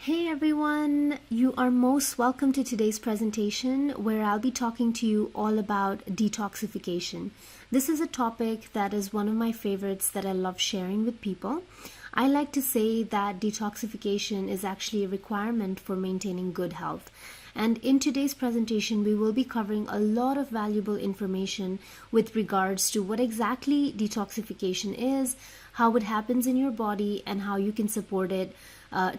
Hey everyone, you are most welcome to today's presentation where I'll be talking to you all about detoxification. This is a topic that is one of my favorites that I love sharing with people. I like to say that detoxification is actually a requirement for maintaining good health. And in today's presentation, we will be covering a lot of valuable information with regards to what exactly detoxification is, how it happens in your body, and how you can support it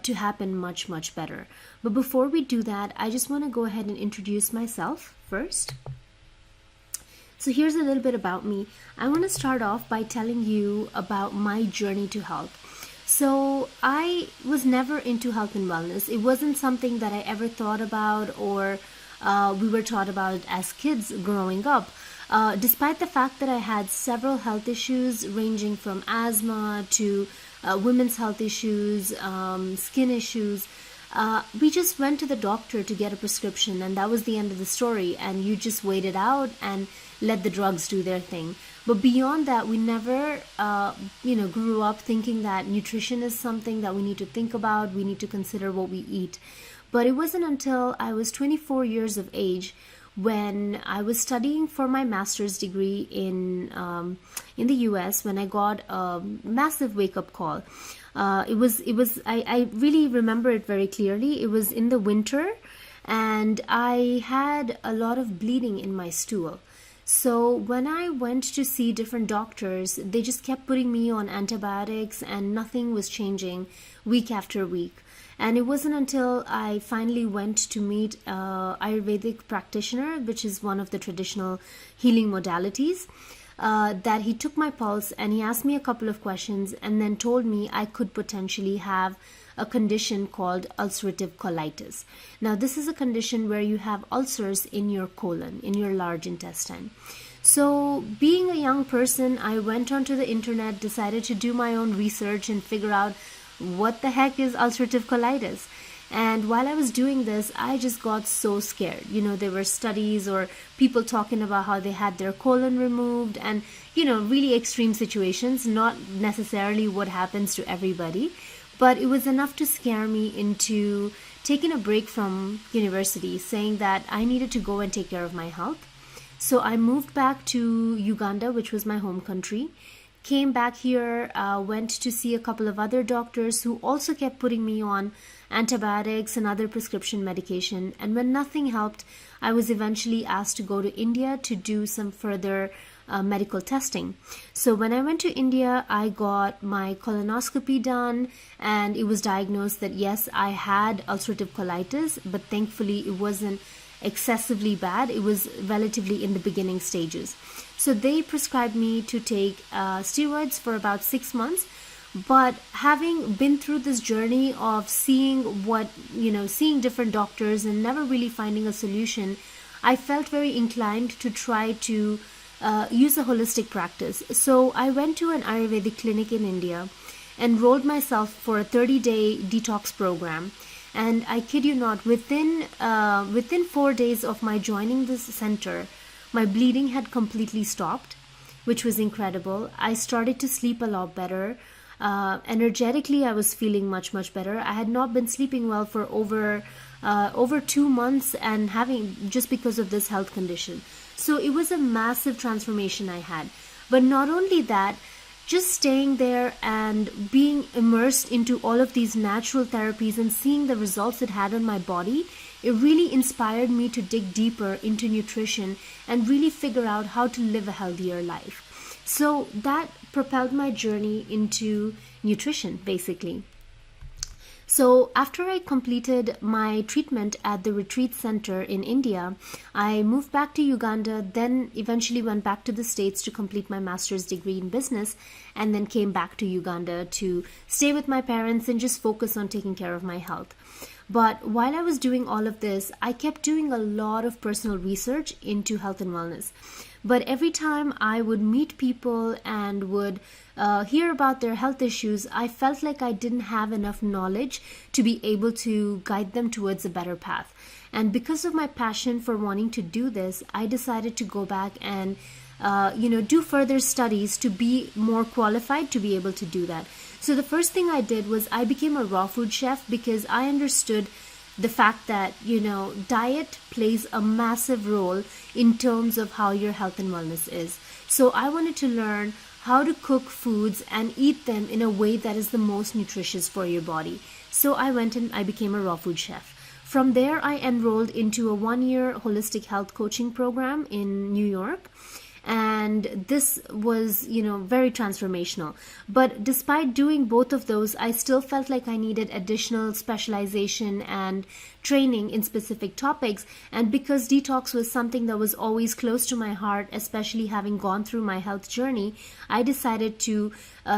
to happen much, much better. But before we do that, I just want to go ahead and introduce myself first. So here's a little bit about me. I want to start off by telling you about my journey to health. So I was never into health and wellness. It wasn't something that I ever thought about or we were taught about as kids growing up. Despite the fact that I had several health issues ranging from asthma to women's health issues, skin issues, we just went to the doctor to get a prescription, and that was the end of the story. And you just waited out and let the drugs do their thing. But beyond that, we never, grew up thinking that nutrition is something that we need to think about. We need to consider what we eat. But it wasn't until I was 24 years of age when I was studying for my master's degree in the U.S. when I got a massive wake-up call. I really remember it very clearly. It was in the winter, and I had a lot of bleeding in my stool. So when I went to see different doctors, they just kept putting me on antibiotics and nothing was changing week after week. And it wasn't until I finally went to meet an Ayurvedic practitioner, which is one of the traditional healing modalities, that he took my pulse and he asked me a couple of questions and then told me I could potentially have a condition called ulcerative colitis. Now, this is a condition where you have ulcers in your colon, in your large intestine. So, being a young person, I went onto the internet, decided to do my own research and figure out what the heck is ulcerative colitis. And while I was doing this, I just got so scared. There were studies or people talking about how they had their colon removed and, really extreme situations, not necessarily what happens to everybody. But it was enough to scare me into taking a break from university, saying that I needed to go and take care of my health. So I moved back to Uganda, which was my home country. Came back here, went to see a couple of other doctors who also kept putting me on antibiotics and other prescription medication. And when nothing helped, I was eventually asked to go to India to do some further medical testing. So when I went to India, I got my colonoscopy done, and it was diagnosed that yes, I had ulcerative colitis, but thankfully it wasn't excessively bad. It was relatively in the beginning stages. So they prescribed me to take steroids for about 6 months. But having been through this journey of seeing different doctors and never really finding a solution, I felt very inclined to try to use a holistic practice. So I went to an Ayurvedic clinic in India, enrolled myself for a 30-day detox program. And I kid you not, within 4 days of my joining this center, my bleeding had completely stopped, which was incredible. I started to sleep a lot better. Energetically, I was feeling much, much better. I had not been sleeping well for over 2 months and just because of this health condition. So it was a massive transformation I had. But not only that, just staying there and being immersed into all of these natural therapies and seeing the results it had on my body, it really inspired me to dig deeper into nutrition and really figure out how to live a healthier life. So that propelled my journey into nutrition, basically. So after I completed my treatment at the retreat center in India, I moved back to Uganda, then eventually went back to the States to complete my master's degree in business, and then came back to Uganda to stay with my parents and just focus on taking care of my health. But while I was doing all of this, I kept doing a lot of personal research into health and wellness. But every time I would meet people and would hear about their health issues, I felt like I didn't have enough knowledge to be able to guide them towards a better path. And because of my passion for wanting to do this, I decided to go back and do further studies to be more qualified to be able to do that. So the first thing I did was I became a raw food chef because I understood the fact that, diet plays a massive role in terms of how your health and wellness is. So I wanted to learn how to cook foods and eat them in a way that is the most nutritious for your body. So I went and I became a raw food chef. From there, I enrolled into a 1-year holistic health coaching program in New York. And this was, very transformational. But despite doing both of those, I still felt like I needed additional specialization and training in specific topics. And because detox was something that was always close to my heart, especially having gone through my health journey, I decided to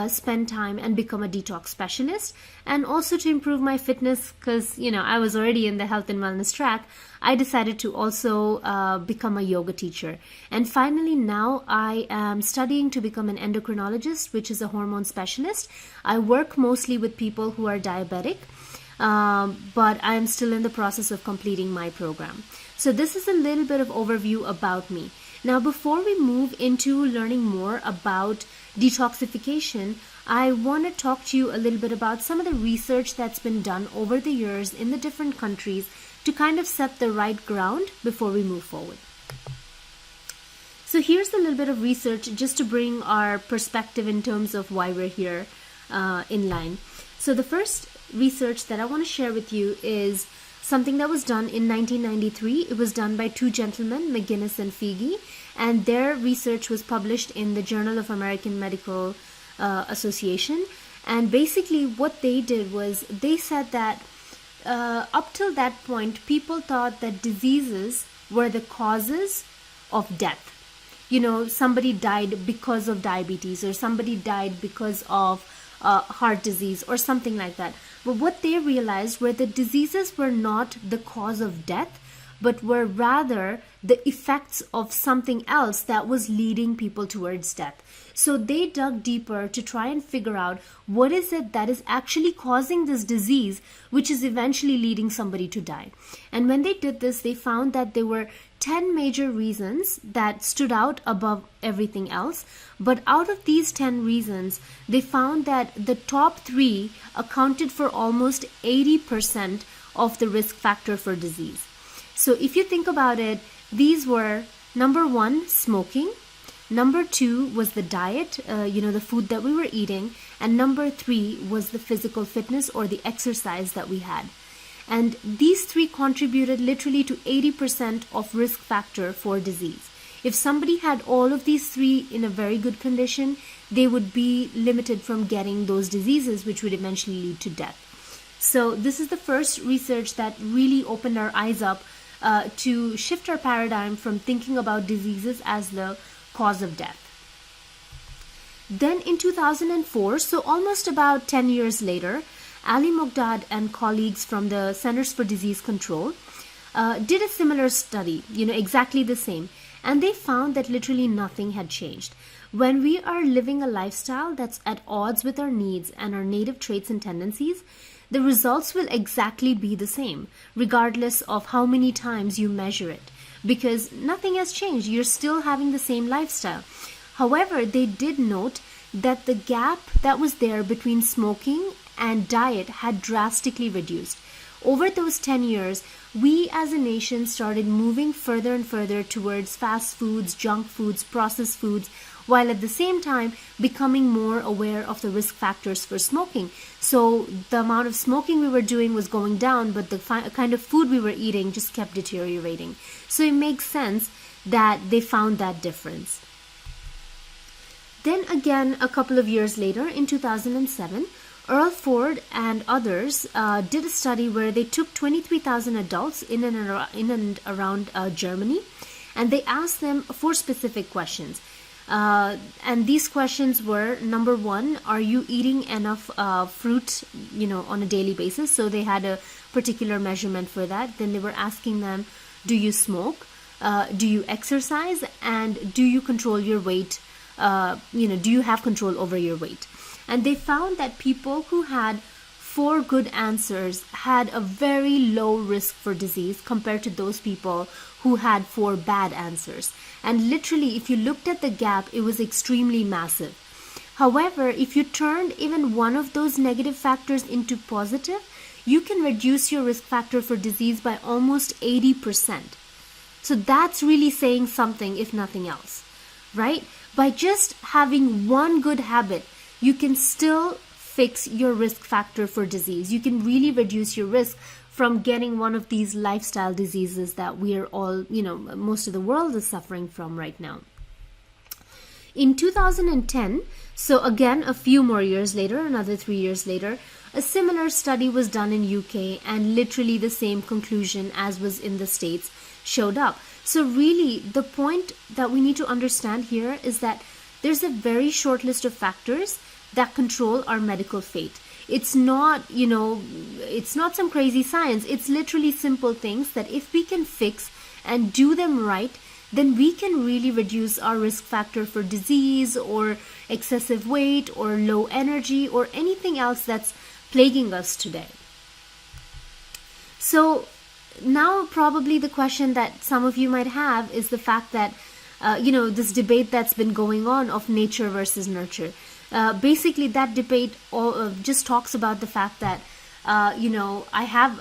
spend time and become a detox specialist, and also to improve my fitness because, I was already in the health and wellness track. I decided to also become a yoga teacher. And finally, now I am studying to become an endocrinologist, which is a hormone specialist. I work mostly with people who are diabetic, but I am still in the process of completing my program. So this is a little bit of overview about me. Now, before we move into learning more about detoxification, I want to talk to you a little bit about some of the research that's been done over the years in the different countries to kind of set the right ground before we move forward. So here's a little bit of research just to bring our perspective in terms of why we're here in line. So the first research that I want to share with you is something that was done in 1993. It was done by two gentlemen, McGinnis and Figi, and their research was published in the Journal of American Medical Association. And basically what they did was they said that up till that point, people thought that diseases were the causes of death. Somebody died because of diabetes, or somebody died because of heart disease or something like that. But what they realized were that diseases were not the cause of death, but were rather the effects of something else that was leading people towards death. So they dug deeper to try and figure out what is it that is actually causing this disease, which is eventually leading somebody to die. And when they did this, they found that there were 10 major reasons that stood out above everything else. But out of these 10 reasons, they found that the top 3 accounted for almost 80% of the risk factor for disease. So if you think about it, these were number 1, smoking. Number 2 was the diet, the food that we were eating. And number 3 was the physical fitness or the exercise that we had. And these 3 contributed literally to 80% of risk factor for disease. If somebody had all of these 3 in a very good condition, they would be limited from getting those diseases, which would eventually lead to death. So this is the first research that really opened our eyes up to shift our paradigm from thinking about diseases as the cause of death. Then in 2004, so almost about 10 years later, Ali Mogdad and colleagues from the Centers for Disease Control did a similar study, exactly the same. And they found that literally nothing had changed. When we are living a lifestyle that's at odds with our needs and our native traits and tendencies, the results will exactly be the same, regardless of how many times you measure it. Because nothing has changed. You're still having the same lifestyle. However, they did note that the gap that was there between smoking and diet had drastically reduced. Over those 10 years, we as a nation started moving further and further towards fast foods, junk foods, processed foods, while at the same time becoming more aware of the risk factors for smoking. So the amount of smoking we were doing was going down, but the kind of food we were eating just kept deteriorating. So it makes sense that they found that difference. Then again, a couple of years later, in 2007, Earl Ford and others did a study where they took 23,000 adults in and around Germany, and they asked them 4 specific questions. And these questions were, number 1, are you eating enough fruit, on a daily basis? So they had a particular measurement for that. Then they were asking them, do you smoke? Do you exercise? And do you control your weight? Do you have control over your weight? And they found that people who had 4 good answers had a very low risk for disease compared to those people who had 4 bad answers. And literally, if you looked at the gap, it was extremely massive. However, if you turned even one of those negative factors into positive, you can reduce your risk factor for disease by almost 80%. So that's really saying something, if nothing else, right? By just having one good habit, you can still fix your risk factor for disease. You can really reduce your risk from getting one of these lifestyle diseases that we are all, most of the world is suffering from right now. In 2010, so again, a few more years later, another 3 years later, a similar study was done in UK, and literally the same conclusion as was in the States showed up. So really, the point that we need to understand here is that there's a very short list of factors that control our medical fate. It's not, it's not some crazy science. It's literally simple things that if we can fix and do them right, then we can really reduce our risk factor for disease or excessive weight or low energy or anything else that's plaguing us today. So now probably the question that some of you might have is the fact that, this debate that's been going on of nature versus nurture. Basically, that debate just talks about the fact that, I have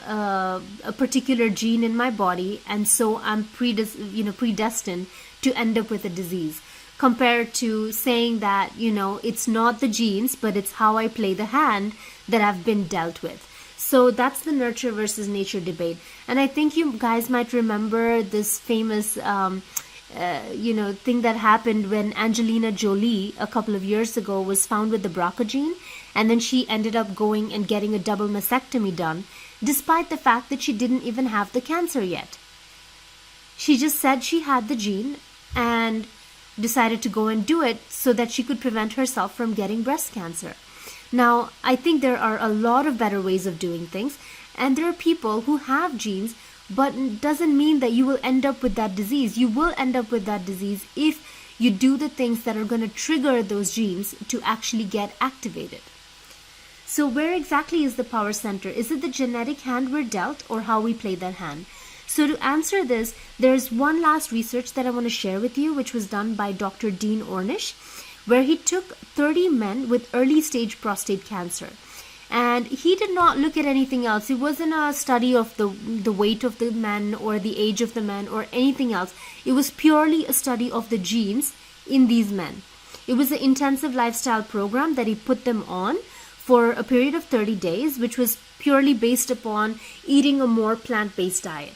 a particular gene in my body, and so I'm predestined to end up with a disease. Compared to saying that, it's not the genes, but it's how I play the hand that I've been dealt with. So that's the nurture versus nature debate. And I think you guys might remember this famous thing that happened when Angelina Jolie a couple of years ago was found with the BRCA gene, and then she ended up going and getting a double mastectomy done, despite the fact that she didn't even have the cancer yet. She just said she had the gene and decided to go and do it so that she could prevent herself from getting breast cancer. Now, I think there are a lot of better ways of doing things, and there are people who have genes, but it doesn't mean that you will end up with that disease. You will end up with that disease if you do the things that are going to trigger those genes to actually get activated. So where exactly is the power center? Is it the genetic hand we're dealt, or how we play that hand? So to answer this, there's one last research that I want to share with you, which was done by Dr. Dean Ornish, where he took 30 men with early stage prostate cancer. And he did not look at anything else. It wasn't a study of the weight of the men or the age of the men or anything else. It was purely a study of the genes in these men. It was an intensive lifestyle program that he put them on for a period of 30 days, which was purely based upon eating a more plant-based diet.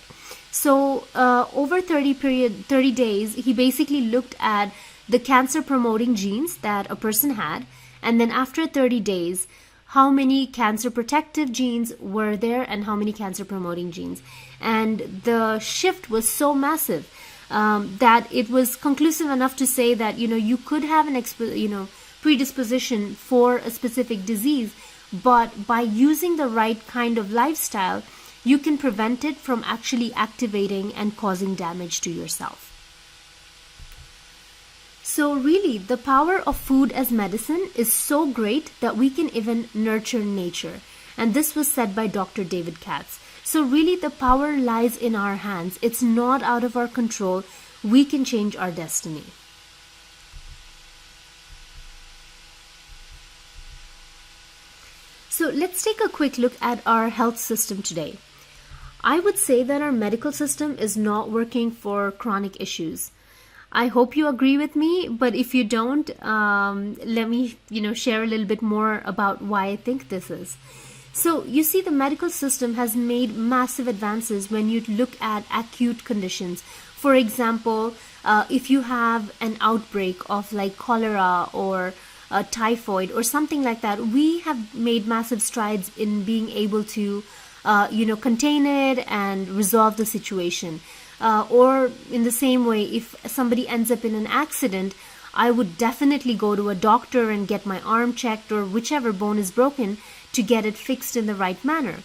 So over 30 days, he basically looked at the cancer-promoting genes that a person had, and then after 30 days, how many cancer-protective genes were there and how many cancer-promoting genes. And the shift was so massive that it was conclusive enough to say that, you could have an predisposition for a specific disease, but by using the right kind of lifestyle, you can prevent it from actually activating and causing damage to yourself. So really, the power of food as medicine is so great that we can even nurture nature. And this was said by Dr. David Katz. So really, the power lies in our hands. It's not out of our control. We can change our destiny. So let's take a quick look at our health system today. I would say that our medical system is not working for chronic issues. I hope you agree with me, but if you don't, let me, share a little bit more about why I think this is. So you see, the medical system has made massive advances when you look at acute conditions. For example, if you have an outbreak of like cholera or typhoid or something like that, we have made massive strides in being able to, contain it and resolve the situation. Or in the same way, if somebody ends up in an accident, I would definitely go to a doctor and get my arm checked or whichever bone is broken to get it fixed in the right manner.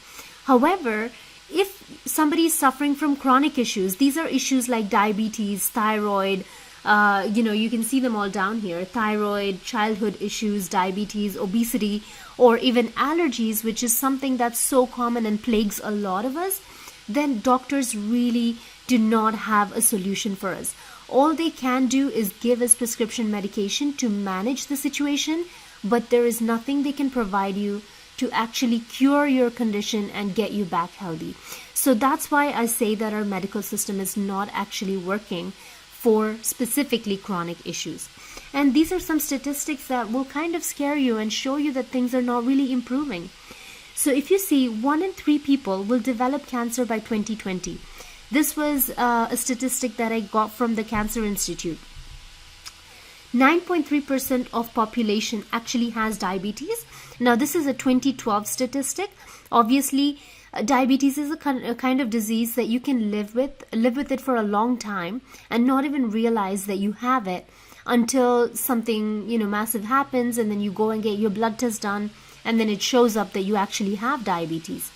However, if somebody is suffering from chronic issues, these are issues like diabetes, thyroid, you can see them all down here, thyroid, childhood issues, diabetes, obesity, or even allergies, which is something that's so common and plagues a lot of us, then doctors really do not have a solution for us. All they can do is give us prescription medication to manage the situation, but there is nothing they can provide you to actually cure your condition and get you back healthy. So that's why I say that our medical system is not actually working for specifically chronic issues. And these are some statistics that will kind of scare you and show you that things are not really improving. So if you see, 1 in 3 people will develop cancer by 2020. This was a statistic that I got from the Cancer Institute. 9.3% of population actually has diabetes. Now this is a 2012 statistic. Obviously, diabetes is a kind of disease that you can live with it for a long time and not even realize that you have it until something, massive happens, and then you go and get your blood test done, and then it shows up that you actually have diabetes.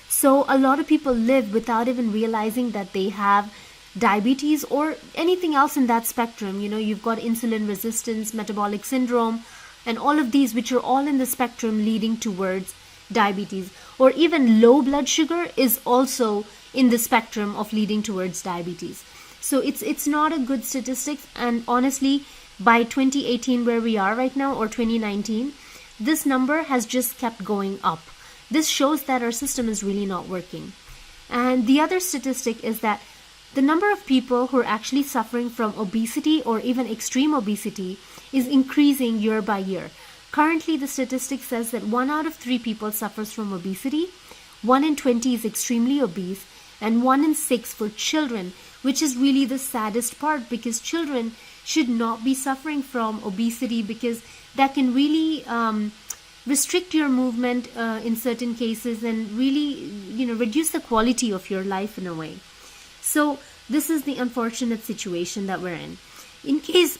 So a lot of people live without even realizing that they have diabetes or anything else in that spectrum. You've got insulin resistance, metabolic syndrome, and all of these, which are all in the spectrum leading towards diabetes. Or even low blood sugar is also in the spectrum of leading towards diabetes. So it's not a good statistic. And honestly, by 2018, where we are right now, or 2019, this number has just kept going up. This shows that our system is really not working. And the other statistic is that the number of people who are actually suffering from obesity or even extreme obesity is increasing year by year. Currently, the statistic says that 1 out of 3 people suffers from obesity, 1 in 20 is extremely obese, and 1 in 6 for children, which is really the saddest part, because children should not be suffering from obesity, because that can really restrict your movement in certain cases and really, reduce the quality of your life in a way. So this is the unfortunate situation that we're in. In case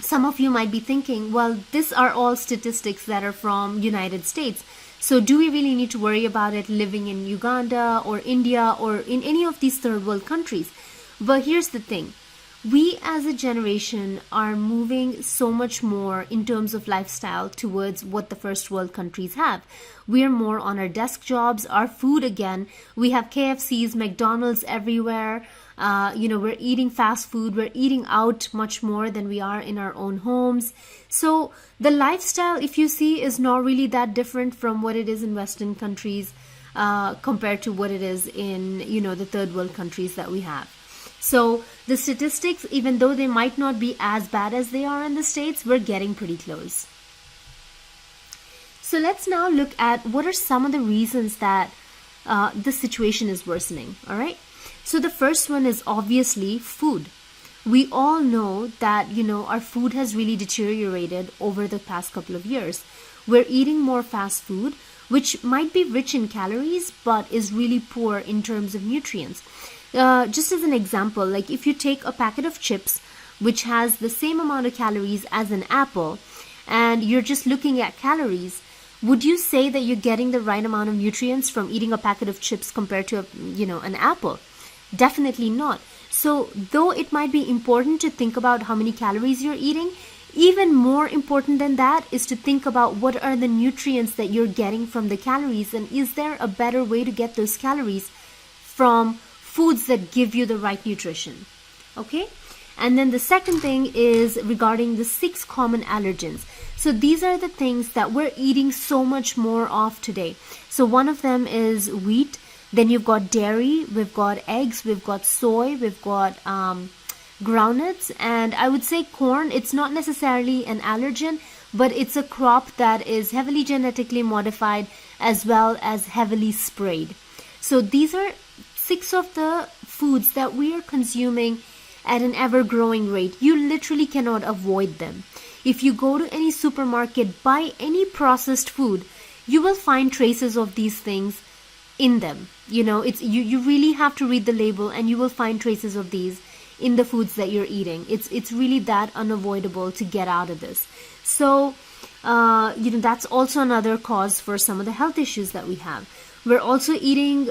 some of you might be thinking, well, these are all statistics that are from United States. So do we really need to worry about it living in Uganda or India or in any of these third world countries? But here's the thing. We as a generation are moving so much more in terms of lifestyle towards what the first world countries have. We're more on our desk jobs, our food again. We have KFCs, McDonald's everywhere. We're eating fast food. We're eating out much more than we are in our own homes. So the lifestyle, if you see, is not really that different from what it is in Western countries compared to what it is in, the third world countries that we have. So the statistics, even though they might not be as bad as they are in the States, we're getting pretty close. So let's now look at what are some of the reasons that the situation is worsening. All right. So the first one is obviously food. We all know that, our food has really deteriorated over the past couple of years. We're eating more fast food, which might be rich in calories, but is really poor in terms of nutrients. Just as an example, like if you take a packet of chips, which has the same amount of calories as an apple, and you're just looking at calories, would you say that you're getting the right amount of nutrients from eating a packet of chips compared to, an apple? Definitely not. So though it might be important to think about how many calories you're eating, even more important than that is to think about what are the nutrients that you're getting from the calories, and is there a better way to get those calories from foods that give you the right nutrition. Okay? And then the second thing is regarding the 6 common allergens. So these are the things that we're eating so much more of today. So one of them is wheat. Then you've got dairy, we've got eggs, we've got soy, we've got groundnuts, and I would say corn. It's not necessarily an allergen, but it's a crop that is heavily genetically modified as well as heavily sprayed. So these are 6 of the foods that we are consuming at an ever-growing rate. You literally cannot avoid them. If you go to any supermarket, buy any processed food, you will find traces of these things in them. You really have to read the label, and you will find traces of these in the foods that you're eating. It's really that unavoidable to get out of this. So, that's also another cause for some of the health issues that we have. We're also eating,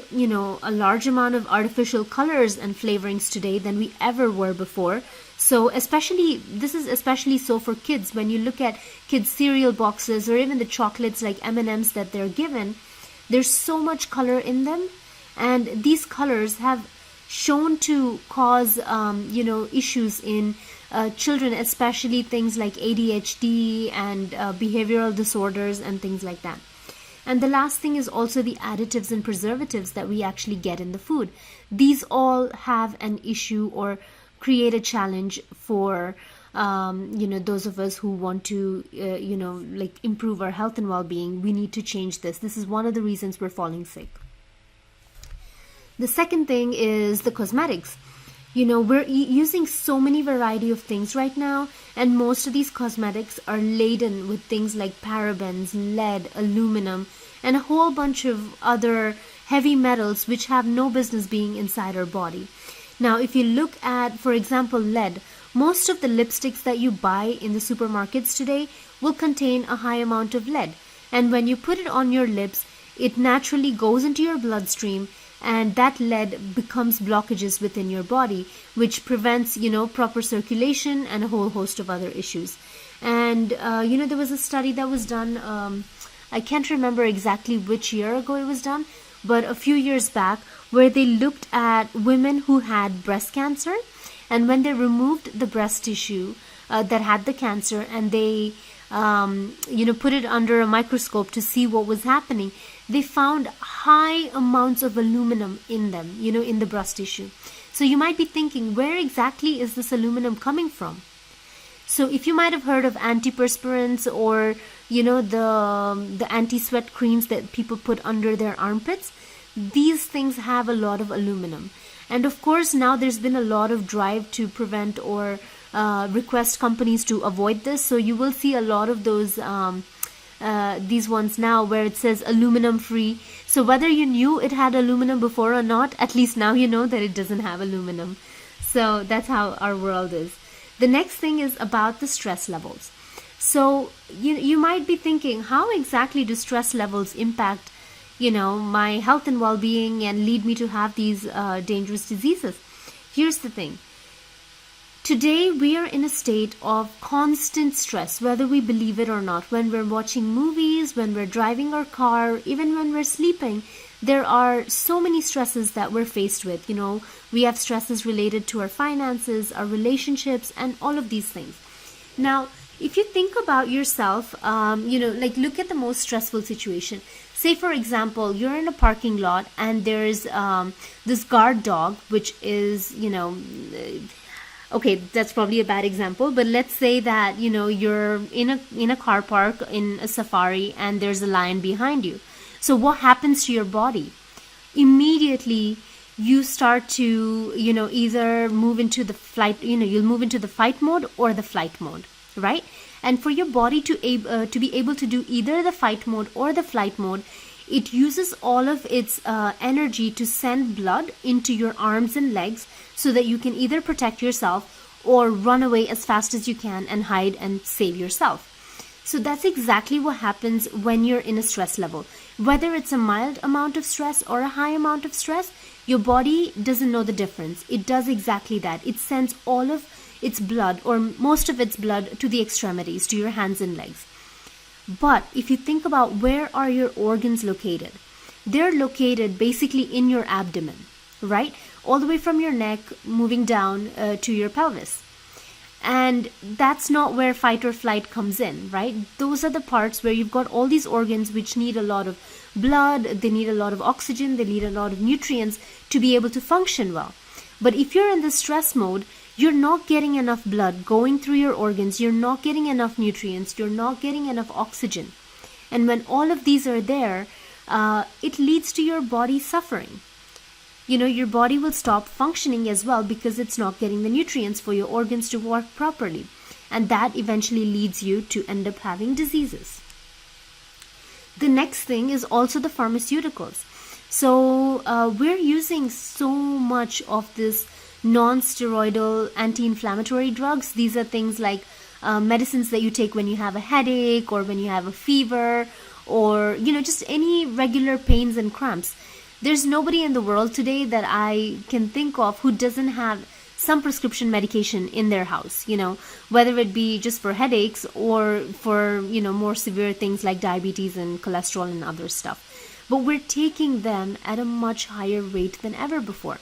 a large amount of artificial colors and flavorings today than we ever were before. So this is especially so for kids. When you look at kids' cereal boxes or even the chocolates like M&Ms that they're given, there's so much color in them. And these colors have shown to cause, issues in children, especially things like ADHD and behavioral disorders and things like that. And the last thing is also the additives and preservatives that we actually get in the food. These all have an issue or create a challenge for those of us who want to improve our health and well-being. We need to change this. This is one of the reasons we're falling sick. The second thing is the cosmetics. We're using so many variety of things right now, and most of these cosmetics are laden with things like parabens, lead, aluminum, and a whole bunch of other heavy metals which have no business being inside our body. Now, if you look at, for example, lead, most of the lipsticks that you buy in the supermarkets today will contain a high amount of lead. And when you put it on your lips, it naturally goes into your bloodstream, and that lead becomes blockages within your body, which prevents, proper circulation and a whole host of other issues. And, there was a study that was done, I can't remember exactly which year ago it was done, but a few years back, where they looked at women who had breast cancer, and when they removed the breast tissue that had the cancer, and they put it under a microscope to see what was happening, they found high amounts of aluminum in them, in the breast tissue. So you might be thinking, where exactly is this aluminum coming from? So if you might have heard of antiperspirants or, the anti-sweat creams that people put under their armpits, these things have a lot of aluminum. And of course, now there's been a lot of drive to prevent or request companies to avoid this. So you will see a lot of those these ones now where it says aluminum free. So whether you knew it had aluminum before or not, at least now you know that it doesn't have aluminum. So that's how our world is. The next thing is about the stress levels. So you might be thinking, how exactly do stress levels impact my health and well-being and lead me to have these dangerous diseases? Here's the thing. Today, we are in a state of constant stress, whether we believe it or not. When we're watching movies, when we're driving our car, even when we're sleeping, there are so many stresses that we're faced with. We have stresses related to our finances, our relationships, and all of these things. Now, if you think about yourself, look at the most stressful situation. Say, for example, you're in a parking lot and there's this guard dog, which is, okay, that's probably a bad example, but let's say that, you're in a car park in a safari and there's a lion behind you. So what happens to your body? Immediately, you start to, either move into the flight, you'll move into the fight mode or the flight mode, right? And for your body to be able to do either the fight mode or the flight mode, it uses all of its energy to send blood into your arms and legs so that you can either protect yourself or run away as fast as you can and hide and save yourself. So that's exactly what happens when you're in a stress level. Whether it's a mild amount of stress or a high amount of stress, your body doesn't know the difference. It does exactly that. It sends all of its blood or most of its blood to the extremities, to your hands and legs. But if you think about where are your organs located, they're located basically in your abdomen, right? All the way from your neck, moving down to your pelvis. And that's not where fight or flight comes in, right? Those are the parts where you've got all these organs which need a lot of blood, they need a lot of oxygen, they need a lot of nutrients to be able to function well. But if you're in the stress mode, you're not getting enough blood going through your organs, you're not getting enough nutrients, you're not getting enough oxygen. And when all of these are there, it leads to your body suffering. Your body will stop functioning as well because it's not getting the nutrients for your organs to work properly. And that eventually leads you to end up having diseases. The next thing is also the pharmaceuticals. So we're using so much of this non-steroidal anti-inflammatory drugs. These are things like medicines that you take when you have a headache or when you have a fever or, just any regular pains and cramps. There's nobody in the world today that I can think of who doesn't have some prescription medication in their house, whether it be just for headaches or for, more severe things like diabetes and cholesterol and other stuff. But we're taking them at a much higher rate than ever before.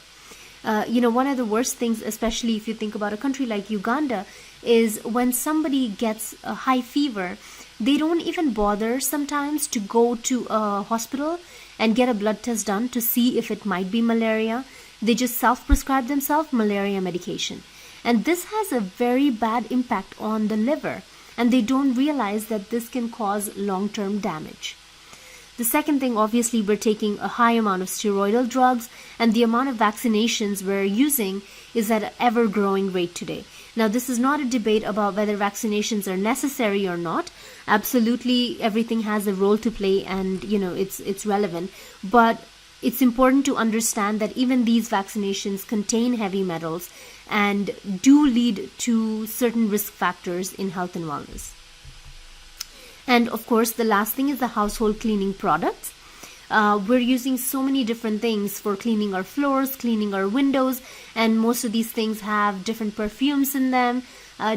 One of the worst things, especially if you think about a country like Uganda, is when somebody gets a high fever, they don't even bother sometimes to go to a hospital and get a blood test done to see if it might be malaria. They just self-prescribe themselves malaria medication. And this has a very bad impact on the liver, and they don't realize that this can cause long-term damage. The second thing, obviously, we're taking a high amount of steroidal drugs, and the amount of vaccinations we're using is at an ever-growing rate today. Now, this is not a debate about whether vaccinations are necessary or not. Absolutely, everything has a role to play, and it's relevant. But it's important to understand that even these vaccinations contain heavy metals and do lead to certain risk factors in health and wellness. And of course, the last thing is the household cleaning products. We're using so many different things for cleaning our floors, cleaning our windows, and most of these things have different perfumes in them,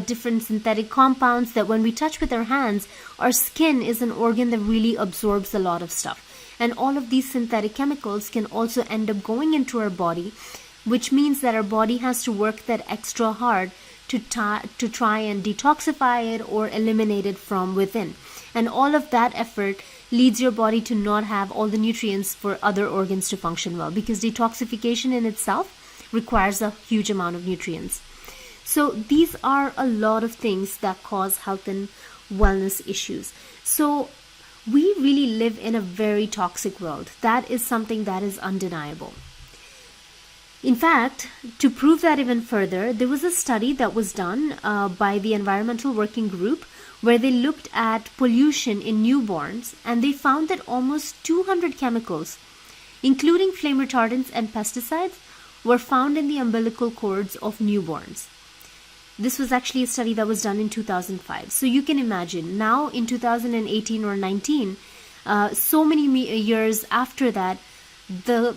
different synthetic compounds that when we touch with our hands, our skin is an organ that really absorbs a lot of stuff. And all of these synthetic chemicals can also end up going into our body, which means that our body has to work that extra hard to try and detoxify it or eliminate it from within. And all of that effort leads your body to not have all the nutrients for other organs to function well, because detoxification in itself requires a huge amount of nutrients. So these are a lot of things that cause health and wellness issues. So we really live in a very toxic world. That is something that is undeniable. In fact, to prove that even further, there was a study that was done by the Environmental Working Group where they looked at pollution in newborns, and they found that almost 200 chemicals, including flame retardants and pesticides, were found in the umbilical cords of newborns. This was actually a study that was done in 2005. So you can imagine now in 2018 or 19, so many years after that, the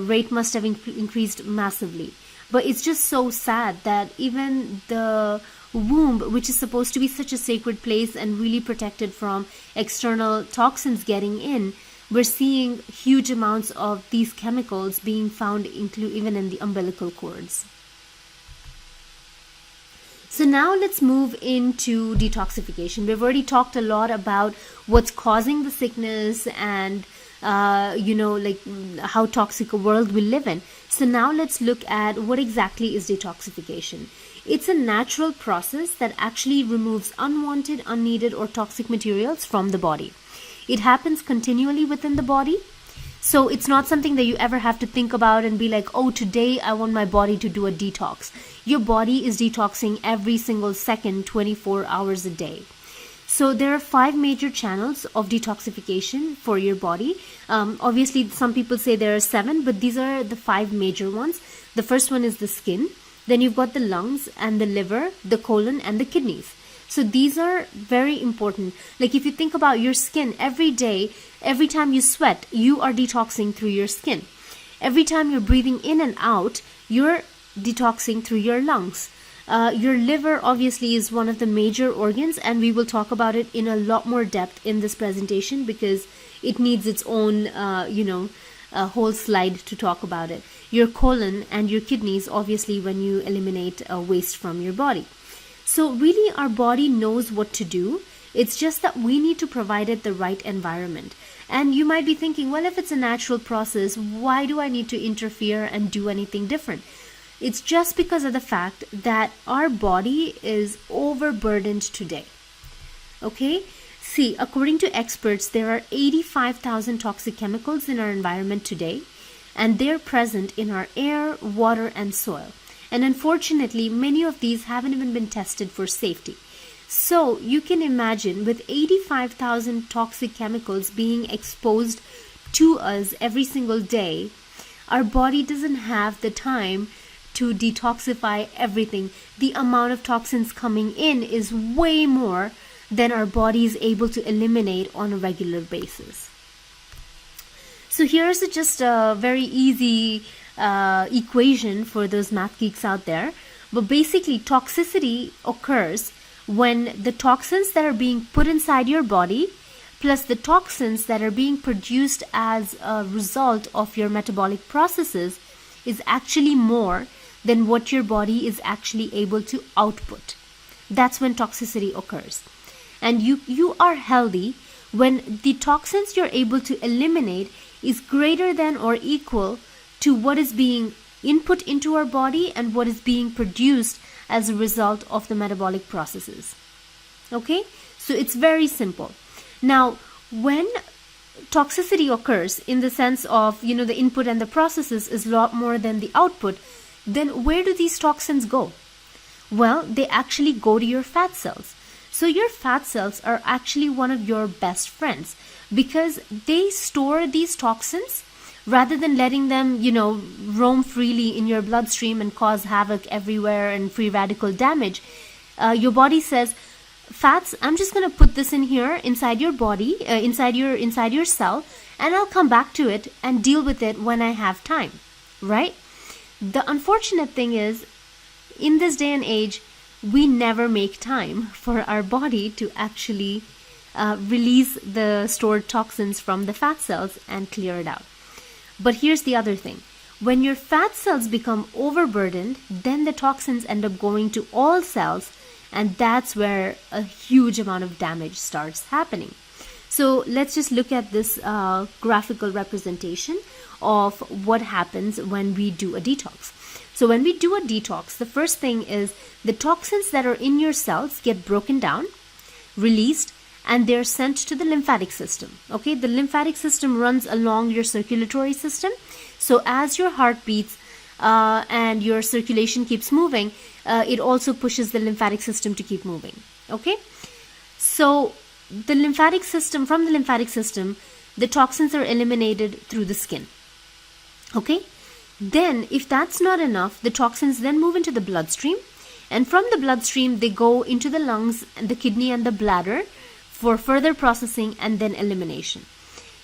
rate must have increased massively. But it's just so sad that even the womb, which is supposed to be such a sacred place and really protected from external toxins getting in, we're seeing huge amounts of these chemicals being found even in the umbilical cords. So now let's move into detoxification. We've already talked a lot about what's causing the sickness and how toxic a world we live in. So now let's look at what exactly is detoxification. It's a natural process that actually removes unwanted, unneeded, or toxic materials from the body. It happens continually within the body. So it's not something that you ever have to think about and be like, oh, today I want my body to do a detox. Your body is detoxing every single second, 24 hours a day. So there are 5 major channels of detoxification for your body. Obviously, some people say there are 7, but these are the 5 major ones. The first one is the skin. Then you've got the lungs and the liver, the colon, and the kidneys. So these are very important. Like if you think about your skin, every day, every time you sweat, you are detoxing through your skin. Every time you're breathing in and out, you're detoxing through your lungs. Your liver obviously is one of the major organs, and we will talk about it in a lot more depth in this presentation because it needs its own, a whole slide to talk about it. Your colon and your kidneys, obviously, when you eliminate waste from your body. So really our body knows what to do. It's just that we need to provide it the right environment. And you might be thinking, well, if it's a natural process, why do I need to interfere and do anything different? It's just because of the fact that our body is overburdened today. Okay? See, according to experts, there are 85,000 toxic chemicals in our environment today, and they're present in our air, water, and soil. And unfortunately, many of these haven't even been tested for safety. So you can imagine with 85,000 toxic chemicals being exposed to us every single day, our body doesn't have the time to detoxify everything. The amount of toxins coming in is way more than our body is able to eliminate on a regular basis. So here's just a very easy equation for those math geeks out there. But basically, toxicity occurs when the toxins that are being put inside your body plus the toxins that are being produced as a result of your metabolic processes is actually more than what your body is actually able to output. That's when toxicity occurs. And you are healthy when the toxins you're able to eliminate is greater than or equal to what is being input into our body and what is being produced as a result of the metabolic processes. Okay? So it's very simple. Now, when toxicity occurs in the sense of, the input and the processes is a lot more than the output, then where do these toxins go? Well, they actually go to your fat cells. So your fat cells are actually one of your best friends because they store these toxins rather than letting them, roam freely in your bloodstream and cause havoc everywhere and free radical damage. Your body says, fats, I'm just going to put this in here inside your body, inside your cell, and I'll come back to it and deal with it when I have time, right? The unfortunate thing is, in this day and age, we never make time for our body to actually release the stored toxins from the fat cells and clear it out. But here's the other thing. When your fat cells become overburdened, then the toxins end up going to all cells, and that's where a huge amount of damage starts happening. So let's just look at this graphical representation of what happens when we do a detox. So when we do a detox, the first thing is the toxins that are in your cells get broken down, released, and they're sent to the lymphatic system. Okay, the lymphatic system runs along your circulatory system. So as your heart beats and your circulation keeps moving, it also pushes the lymphatic system to keep moving. Okay, so from the lymphatic system, the toxins are eliminated through the skin. Okay, then if that's not enough, the toxins then move into the bloodstream, and from the bloodstream they go into the lungs and the kidney and the bladder for further processing and then elimination.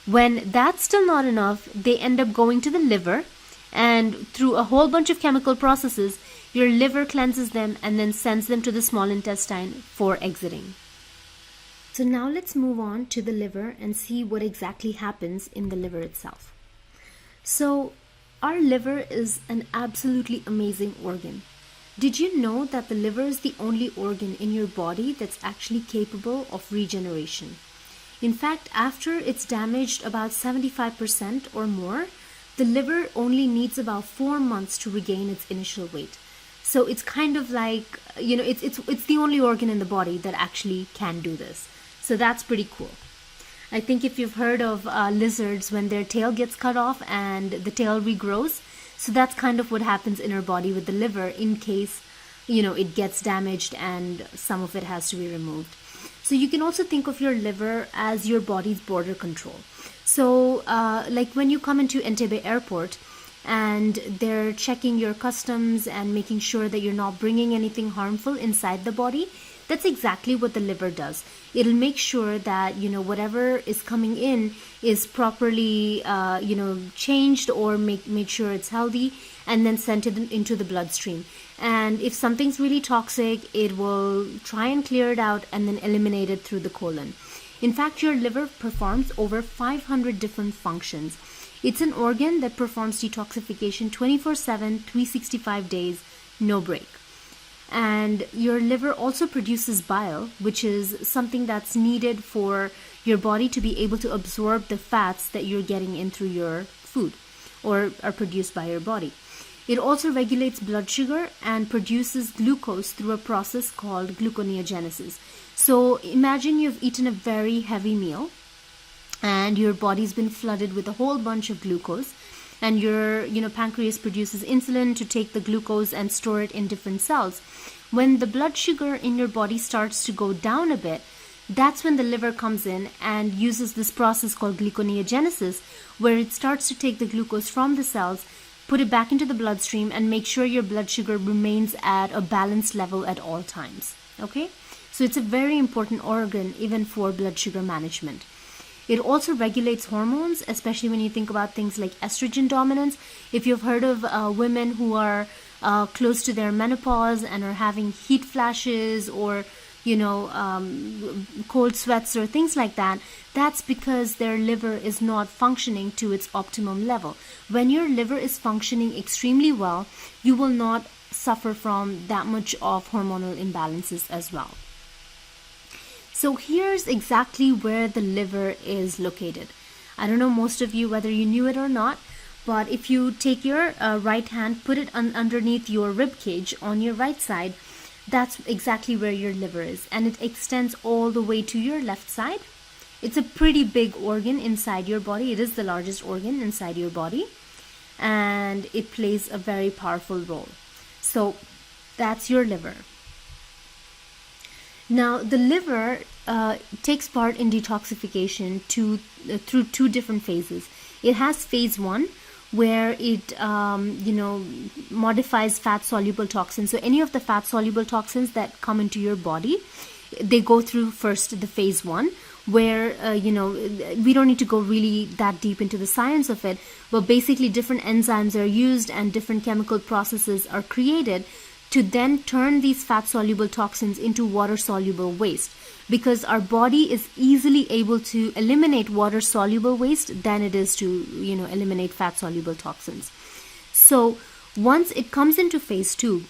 When that's still not enough, they end up going to the liver, and through a whole bunch of chemical processes, your liver cleanses them and then sends them to the small intestine for exiting. So now let's move on to the liver and see what exactly happens in the liver itself. So our liver is an absolutely amazing organ. Did you know that the liver is the only organ in your body that's actually capable of regeneration? In fact, after it's damaged about 75% or more, the liver only needs about 4 months to regain its initial weight. So it's kind of like, it's the only organ in the body that actually can do this. So that's pretty cool. I think if you've heard of lizards when their tail gets cut off and the tail regrows, so that's kind of what happens in our body with the liver in case, it gets damaged and some of it has to be removed. So you can also think of your liver as your body's border control. So like when you come into Entebbe Airport and they're checking your customs and making sure that you're not bringing anything harmful inside the body, that's exactly what the liver does. It'll make sure that, whatever is coming in is properly, changed or make sure it's healthy and then sent into the bloodstream. And if something's really toxic, it will try and clear it out and then eliminate it through the colon. In fact, your liver performs over 500 different functions. It's an organ that performs detoxification 24/7, 365 days, no break. And your liver also produces bile, which is something that's needed for your body to be able to absorb the fats that you're getting in through your food or are produced by your body. It also regulates blood sugar and produces glucose through a process called gluconeogenesis. So imagine you've eaten a very heavy meal and your body's been flooded with a whole bunch of glucose, and your pancreas produces insulin to take the glucose and store it in different cells. When the blood sugar in your body starts to go down a bit, that's when the liver comes in and uses this process called gluconeogenesis, where it starts to take the glucose from the cells, put it back into the bloodstream, and make sure your blood sugar remains at a balanced level at all times. Okay? So it's a very important organ even for blood sugar management. It also regulates hormones, especially when you think about things like estrogen dominance. If you've heard of women who are close to their menopause and are having heat flashes or cold sweats or things like that, that's because their liver is not functioning to its optimum level. When your liver is functioning extremely well, you will not suffer from that much of hormonal imbalances as well. So here's exactly where the liver is located. I don't know, most of you, whether you knew it or not, but if you take your right hand, put it underneath your rib cage on your right side, that's exactly where your liver is, and it extends all the way to your left side. It's a pretty big organ inside your body. It is the largest organ inside your body, and it plays a very powerful role. So that's your liver. Now, the liver takes part in detoxification through two different phases. It has phase 1, where it modifies fat-soluble toxins. So any of the fat-soluble toxins that come into your body, they go through first the phase 1, where we don't need to go really that deep into the science of it, but basically different enzymes are used and different chemical processes are created to then turn these fat-soluble toxins into water-soluble waste, because our body is easily able to eliminate water-soluble waste than it is to eliminate fat-soluble toxins. So once it comes into phase 2,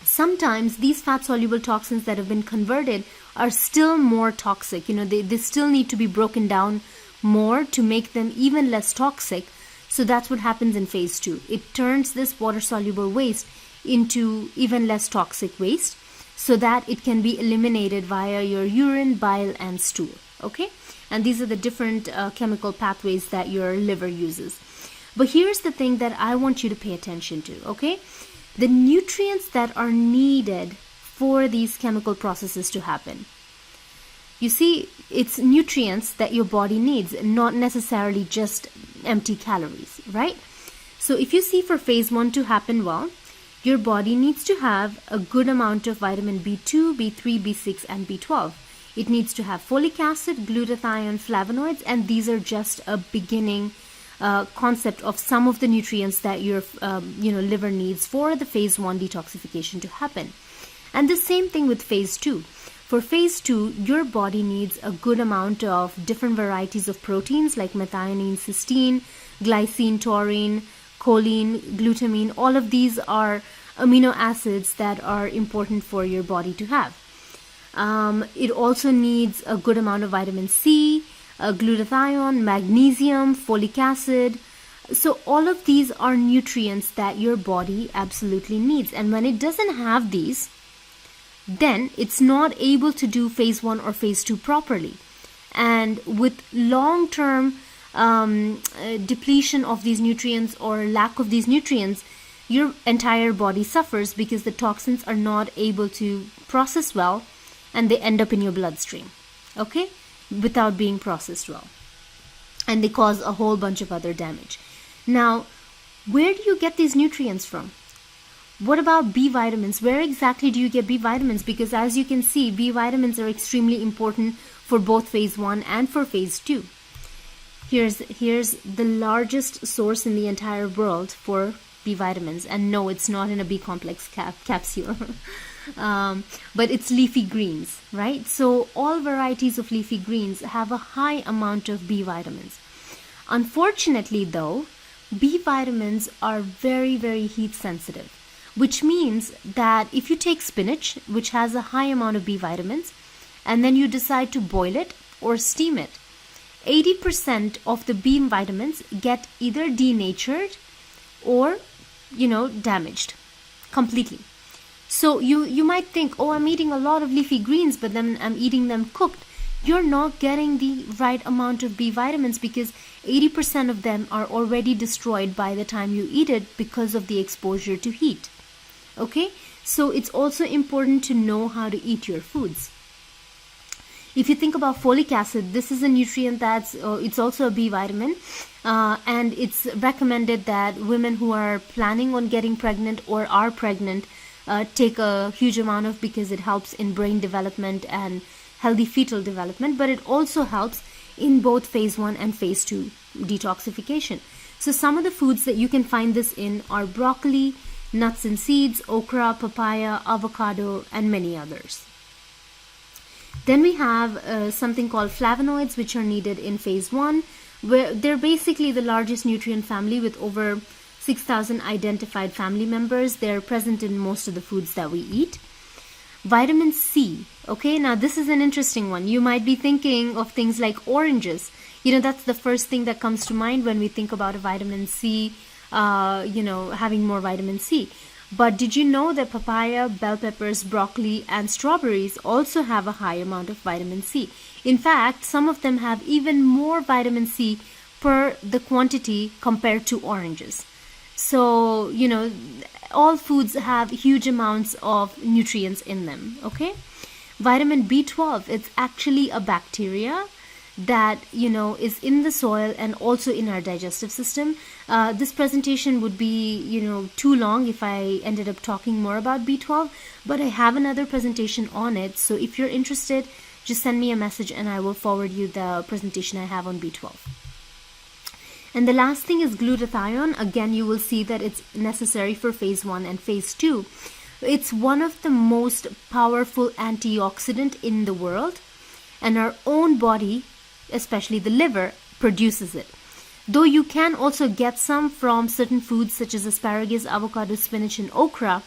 sometimes these fat-soluble toxins that have been converted are still more toxic. They still need to be broken down more to make them even less toxic. So that's what happens in phase 2. It turns this water-soluble waste into even less toxic waste, so that it can be eliminated via your urine, bile, and stool. Okay? And these are the different chemical pathways that your liver uses. But here's the thing that I want you to pay attention to, okay? The nutrients that are needed for these chemical processes to happen. You see, it's nutrients that your body needs, not necessarily just empty calories, right? So if you see, for phase 1 to happen well, your body needs to have a good amount of vitamin B2, B3, B6, and B12. It needs to have folic acid, glutathione, flavonoids, and these are just a beginning concept of some of the nutrients that your liver needs for the phase 1 detoxification to happen. And the same thing with phase 2. For phase 2, your body needs a good amount of different varieties of proteins like methionine, cysteine, glycine, taurine, choline, glutamine. All of these are amino acids that are important for your body to have. It also needs a good amount of vitamin C, glutathione, magnesium, folic acid. So all of these are nutrients that your body absolutely needs. And when it doesn't have these, then it's not able to do phase 1 or phase 2 properly. And with long-term depletion of these nutrients or lack of these nutrients, your entire body suffers because the toxins are not able to process well, and they end up in your bloodstream, okay, without being processed well, and they cause a whole bunch of other damage. Now, where do you get these nutrients from? What about B vitamins? Where exactly do you get B vitamins? Because as you can see, B vitamins are extremely important for both phase 1 and for phase 2. Here's the largest source in the entire world for B vitamins, and no, it's not in a B complex capsule, but it's leafy greens, right? So all varieties of leafy greens have a high amount of B vitamins. Unfortunately, though, B vitamins are very, very heat sensitive, which means that if you take spinach, which has a high amount of B vitamins, and then you decide to boil it or steam it, 80% of the B vitamins get either denatured or, damaged completely. So you might think, oh, I'm eating a lot of leafy greens, but then I'm eating them cooked. You're not getting the right amount of B vitamins because 80% of them are already destroyed by the time you eat it because of the exposure to heat. Okay? So it's also important to know how to eat your foods. If you think about folic acid, this is a nutrient that's, it's also a B vitamin, and it's recommended that women who are planning on getting pregnant or are pregnant take a huge amount of, because it helps in brain development and healthy fetal development, but it also helps in both phase 1 and phase 2 detoxification. So some of the foods that you can find this in are broccoli, nuts and seeds, okra, papaya, avocado, and many others. Then we have something called flavonoids, which are needed in phase 1, where they're basically the largest nutrient family with over 6,000 identified family members. They're present in most of the foods that we eat. Vitamin C. Okay, now this is an interesting one. You might be thinking of things like oranges. That's the first thing that comes to mind when we think about a vitamin C, having more vitamin C. But did you know that papaya, bell peppers, broccoli, and strawberries also have a high amount of vitamin C? In fact, some of them have even more vitamin C per the quantity compared to oranges. So, all foods have huge amounts of nutrients in them, okay? Vitamin B12, it's actually a bacteria that is in the soil and also in our digestive system. This presentation would be too long if I ended up talking more about B12, but I have another presentation on it. So if you're interested, just send me a message and I will forward you the presentation I have on B12. And the last thing is glutathione. Again, you will see that it's necessary for phase 1 and phase 2. It's one of the most powerful antioxidant in the world, and our own body, especially the liver, produces it. Though you can also get some from certain foods such as asparagus, avocado, spinach, and okra,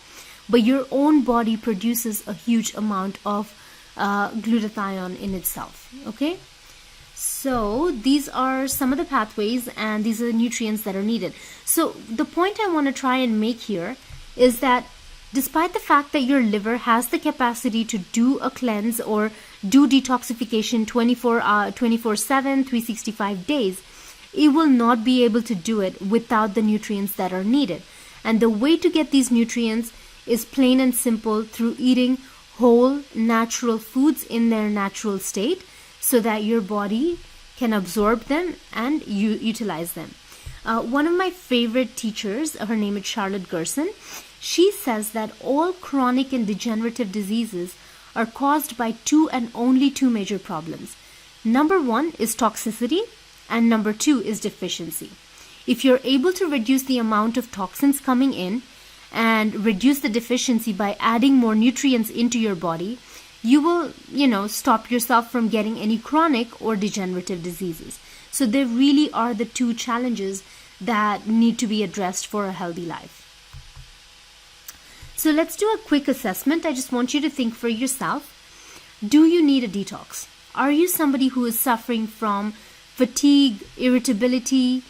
but your own body produces a huge amount of glutathione in itself. Okay? So these are some of the pathways and these are the nutrients that are needed. So the point I want to try and make here is that despite the fact that your liver has the capacity to do a cleanse or do detoxification 24/7, 365 days, it will not be able to do it without the nutrients that are needed. And the way to get these nutrients is plain and simple through eating whole, natural foods in their natural state so that your body can absorb them and utilize them. One of my favorite teachers, her name is Charlotte Gerson, she says that all chronic and degenerative diseases are caused by two and only two major problems. Number 1 is toxicity and number 2 is deficiency. If you're able to reduce the amount of toxins coming in and reduce the deficiency by adding more nutrients into your body, you will, stop yourself from getting any chronic or degenerative diseases. So there really are the two challenges that need to be addressed for a healthy life. So let's do a quick assessment. I just want you to think for yourself. Do you need a detox? Are you somebody who is suffering from fatigue, irritability,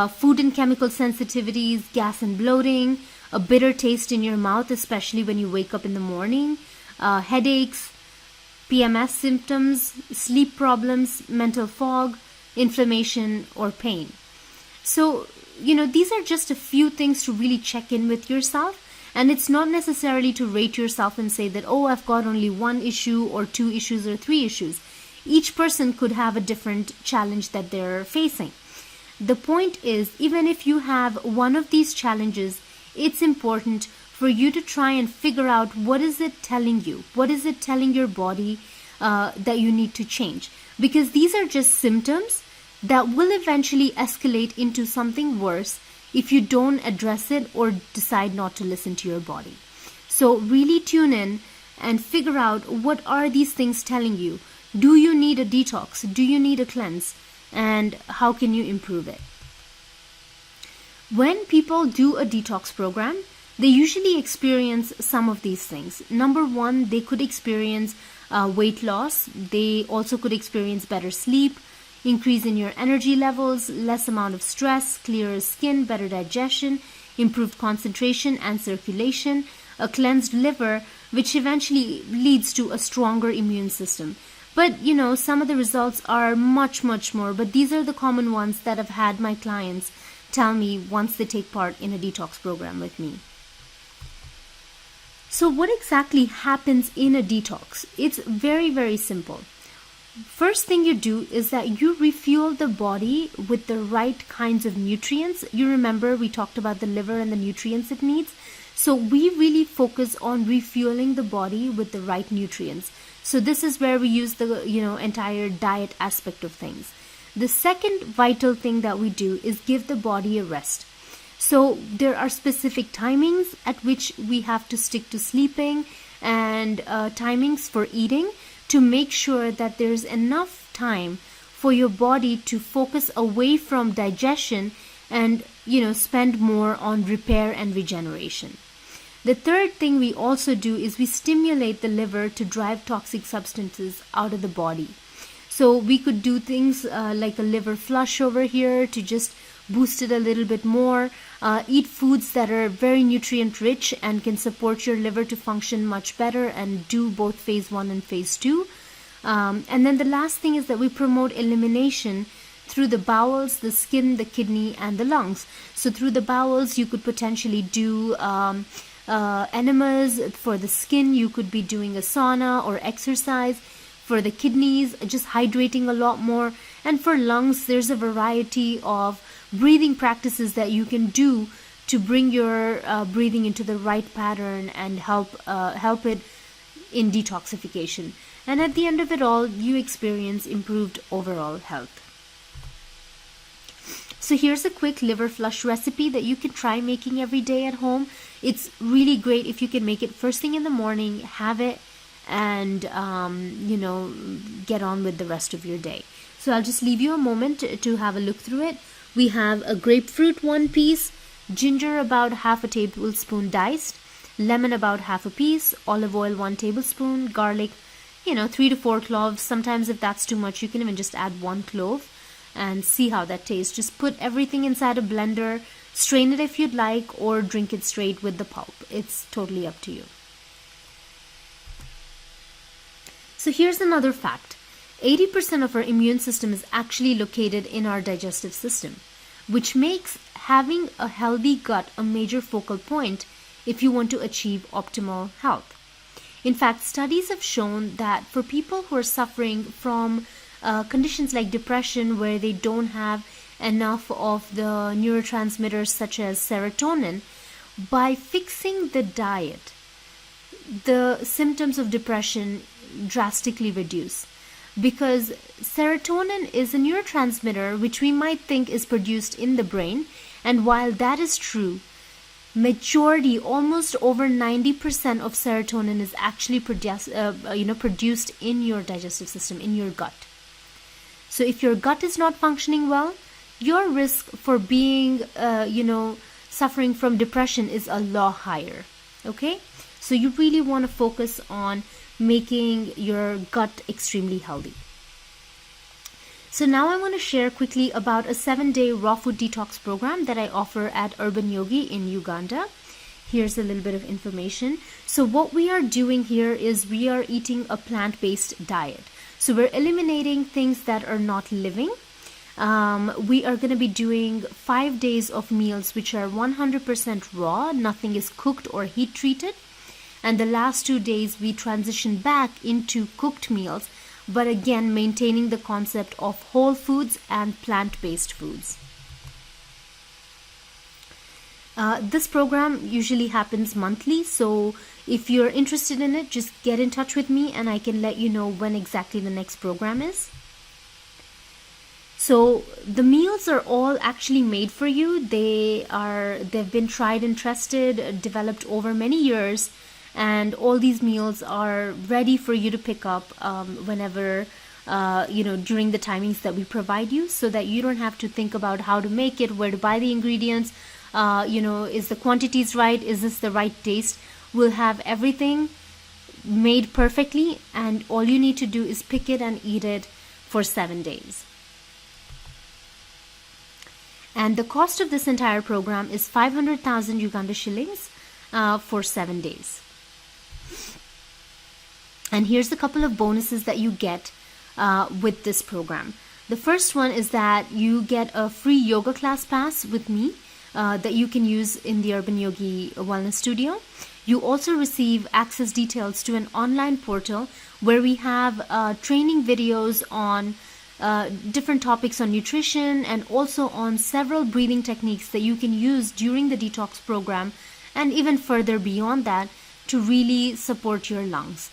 food and chemical sensitivities, gas and bloating, a bitter taste in your mouth, especially when you wake up in the morning, headaches, PMS symptoms, sleep problems, mental fog, inflammation, or pain? So, these are just a few things to really check in with yourself. And it's not necessarily to rate yourself and say that, oh, I've got only one issue or 2 issues or 3 issues. Each person could have a different challenge that they're facing. The point is, even if you have one of these challenges, it's important for you to try and figure out what is it telling you? What is it telling your body that you need to change? Because these are just symptoms that will eventually escalate into something worse if you don't address it or decide not to listen to your body. So really tune in and figure out what are these things telling you. Do you need a detox? Do you need a cleanse? And how can you improve it? When people do a detox program, they usually experience some of these things. Number 1, they could experience weight loss. They also could experience better sleep, increase in your energy levels, less amount of stress, clearer skin, better digestion, improved concentration and circulation, a cleansed liver, which eventually leads to a stronger immune system. But, some of the results are much, much more. But these are the common ones that I've had my clients tell me once they take part in a detox program with me. So what exactly happens in a detox? It's very, very simple. First thing you do is that you refuel the body with the right kinds of nutrients. You remember we talked about the liver and the nutrients it needs. So we really focus on refueling the body with the right nutrients. So this is where we use the entire diet aspect of things. The second vital thing that we do is give the body a rest. So there are specific timings at which we have to stick to sleeping and timings for eating to make sure that there's enough time for your body to focus away from digestion and, spend more on repair and regeneration. The third thing we also do is we stimulate the liver to drive toxic substances out of the body. So we could do things like a liver flush over here to just boost it a little bit more. Eat foods that are very nutrient rich and can support your liver to function much better and do both phase 1 and phase 2. And then the last thing is that we promote elimination through the bowels, the skin, the kidney, and the lungs. So through the bowels, you could potentially do enemas. For the skin, you could be doing a sauna or exercise. For the kidneys, just hydrating a lot more. And for lungs, there's a variety of breathing practices that you can do to bring your breathing into the right pattern and help it in detoxification. And at the end of it all, you experience improved overall health. So here's a quick liver flush recipe that you can try making every day at home. It's really great if you can make it first thing in the morning, have it, and get on with the rest of your day. So I'll just leave you a moment to have a look through it. We have a grapefruit 1 piece, ginger about half a tablespoon diced, lemon about half a piece, olive oil 1 tablespoon, garlic 3 to 4 cloves. Sometimes if that's too much, you can even just add 1 clove and see how that tastes. Just put everything inside a blender, strain it if you'd like, or drink it straight with the pulp. It's totally up to you. So here's another fact. 80% of our immune system is actually located in our digestive system, which makes having a healthy gut a major focal point if you want to achieve optimal health. In fact, studies have shown that for people who are suffering from conditions like depression, where they don't have enough of the neurotransmitters such as serotonin, by fixing the diet, the symptoms of depression drastically reduce. Because serotonin is a neurotransmitter which we might think is produced in the brain, and while that is true, majority, almost over 90% of serotonin is actually produced in your digestive system, in your gut. So if your gut is not functioning well, your risk for being, suffering from depression is a lot higher. Okay? So you really want to focus on making your gut extremely healthy. So now I want to share quickly about a 7-day raw food detox program that I offer at Urban Yogi in Uganda. Here's a little bit of information. So what we are doing here is we are eating a plant-based diet. So we're eliminating things that are not living. We are going to be doing 5 days of meals which are 100% raw. Nothing is cooked or heat treated. And the last 2 days we transition back into cooked meals, but again maintaining the concept of whole foods and plant-based foods. This program usually happens monthly, so if you're interested in it, just get in touch with me and I can let you know when exactly the next program is. So the meals are all actually made for you. They've been tried and tested, developed over many years, and all these meals are ready for you to pick up whenever during the timings that we provide you, so that you don't have to think about how to make it, where to buy the ingredients, is the quantities right, is this the right taste. We'll have everything made perfectly, and all you need to do is pick it and eat it for 7 days. And the cost of this entire program is 500,000 Uganda shillings for 7 days. And here's a couple of bonuses that you get with this program. The first one is that you get a free yoga class pass with me that you can use in the Urban Yogi Wellness Studio. You also receive access details to an online portal where we have training videos on different topics on nutrition, and also on several breathing techniques that you can use during the detox program and even further beyond that to really support your lungs.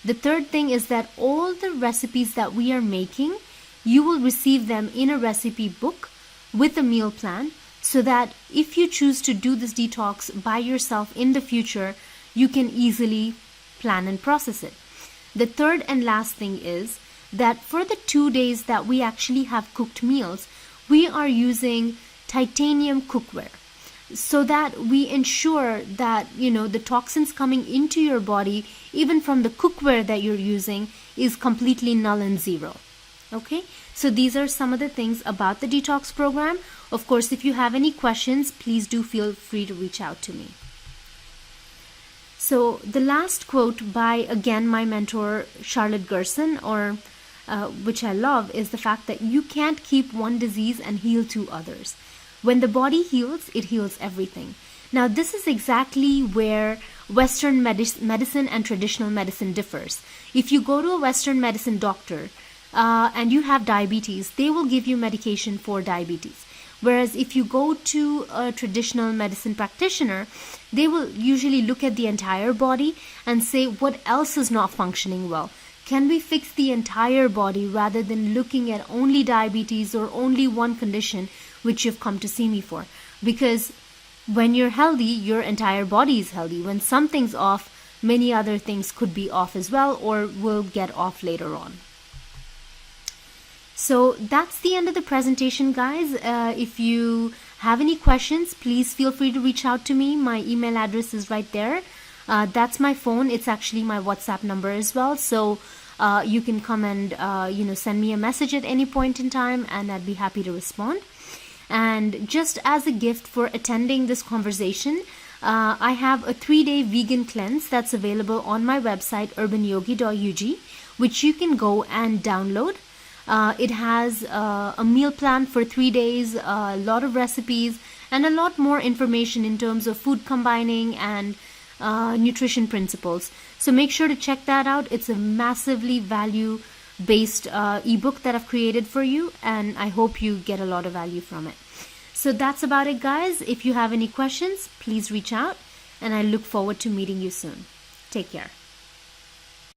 The third thing is that all the recipes that we are making, you will receive them in a recipe book with a meal plan, so that if you choose to do this detox by yourself in the future, you can easily plan and process it. The third and last thing is that for the 2 days that we actually have cooked meals, we are using titanium cookware, so that we ensure that the toxins coming into your body, even from the cookware that you're using, is completely null and zero. Okay, so these are some of the things about the detox program. Of course, if you have any questions, please do feel free to reach out to me. So the last quote by, again, my mentor Charlotte Gerson, or which I love, is the fact that you can't keep one disease and heal 2 others. When the body heals, it heals everything. Now, this is exactly where Western medicine and traditional medicine differs. If you go to a Western medicine doctor and you have diabetes, they will give you medication for diabetes. Whereas if you go to a traditional medicine practitioner, they will usually look at the entire body and say, what else is not functioning well? Can we fix the entire body rather than looking at only diabetes or only one condition which you've come to see me for? Because when you're healthy, your entire body is healthy. When something's off, many other things could be off as well, or will get off later on. So that's the end of the presentation, guys. If you have any questions, please feel free to reach out to me. My email address is right there. That's my phone. It's actually my WhatsApp number as well. So you can come and send me a message at any point in time, and I'd be happy to respond. And just as a gift for attending this conversation, I have a 3-day vegan cleanse that's available on my website, urbanyogi.ug, which you can go and download. It has a meal plan for 3 days, a lot of recipes, and a lot more information in terms of food combining and nutrition principles. So make sure to check that out. It's a massively value-based ebook that I've created for you, and I hope you get a lot of value from it. So that's about it, guys. If you have any questions, please reach out, and I look forward to meeting you soon. Take care.